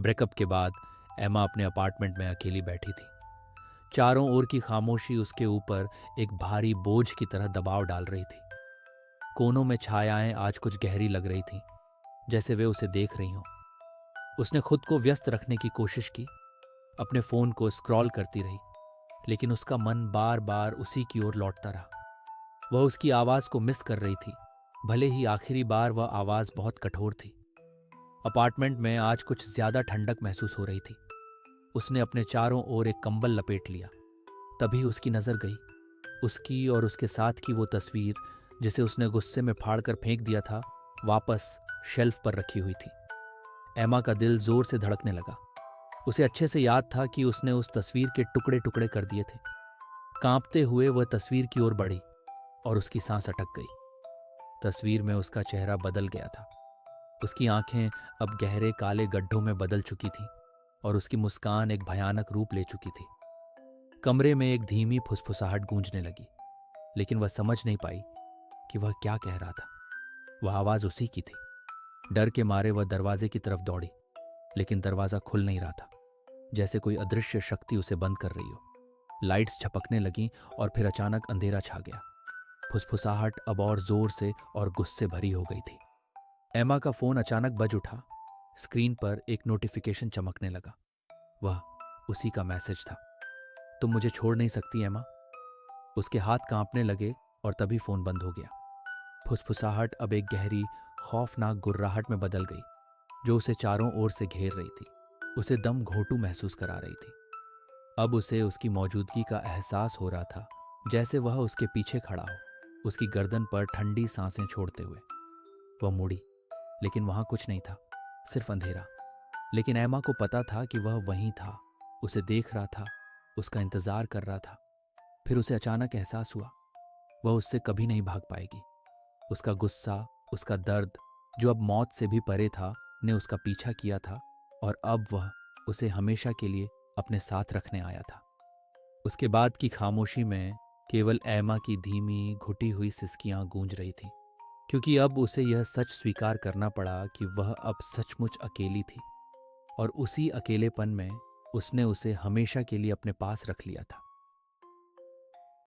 Breakup के बाद एमा अपने अपार्टमेंट में अकेली बैठी थी। चारों ओर की खामोशी उसके ऊपर एक भारी बोझ की तरह दबाव डाल रही थी। कोनों में छायाएं आज कुछ गहरी लग रही थीं, जैसे वे उसे देख रही हों। उसने खुद को व्यस्त रखने की कोशिश की, अपने फोन को स्क्रॉल करती रही, लेकिन उसका मन बार बार उसी की ओर लौटता रहा। वह उसकी आवाज को मिस कर रही थी, भले ही आखिरी बार वह आवाज बहुत कठोर थी। अपार्टमेंट में आज कुछ ज्यादा ठंडक महसूस हो रही थी। उसने अपने चारों ओर एक कंबल लपेट लिया। तभी उसकी नजर गई, उसकी और उसके साथ की वो तस्वीर जिसे उसने गुस्से में फाड़कर फेंक दिया था, वापस शेल्फ पर रखी हुई थी। एमा का दिल जोर से धड़कने लगा। उसे अच्छे से याद था कि उसने उस तस्वीर के टुकड़े टुकड़े कर दिए थे। कांपते हुए वह तस्वीर की ओर बढ़ी और उसकी सांस अटक गई। तस्वीर में उसका चेहरा बदल गया था। उसकी आंखें अब गहरे काले गड्ढों में बदल चुकी थीं और उसकी मुस्कान एक भयानक रूप ले चुकी थी। कमरे में एक धीमी फुसफुसाहट गूंजने लगी, लेकिन वह समझ नहीं पाई कि वह क्या कह रहा था। वह आवाज उसी की थी। डर के मारे वह दरवाजे की तरफ दौड़ी, लेकिन दरवाजा खुल नहीं रहा था, जैसे कोई अदृश्य शक्ति उसे बंद कर रही हो। लाइट्स झपकने लगीं और फिर अचानक अंधेरा छा गया। फुसफुसाहट अब और जोर से और गुस्से भरी हो गई थी। एमा का फोन अचानक बज उठा। स्क्रीन पर एक नोटिफिकेशन चमकने लगा। वह उसी का मैसेज था। तुम मुझे छोड़ नहीं सकती एमा। उसके हाथ कांपने लगे और तभी फोन बंद हो गया। फुसफुसाहट अब एक गहरी खौफनाक गुर्राहट में बदल गई, जो उसे चारों ओर से घेर रही थी। उसे दम घोंटू महसूस करा रही थी। अब उसे उसकी मौजूदगी का एहसास हो रहा था, जैसे वह उसके पीछे खड़ा हो, उसकी गर्दन पर ठंडी सांसें छोड़ते हुए। वह मुड़ी, लेकिन वहां कुछ नहीं था, सिर्फ अंधेरा। लेकिन एमा को पता था कि वह वहीं था, उसे देख रहा था, उसका इंतजार कर रहा था। फिर उसे अचानक एहसास हुआ, वह उससे कभी नहीं भाग पाएगी। उसका गुस्सा, उसका दर्द, जो अब मौत से भी परे था, ने उसका पीछा किया था और अब वह उसे हमेशा के लिए अपने साथ रखने आया था। उसके बाद की खामोशी में केवल एमा की धीमी घुटी हुई सिसकियां गूंज रही थीं, क्योंकि अब उसे यह सच स्वीकार करना पड़ा कि वह अब सचमुच अकेली थी और उसी अकेलेपन में उसने उसे हमेशा के लिए अपने पास रख लिया था।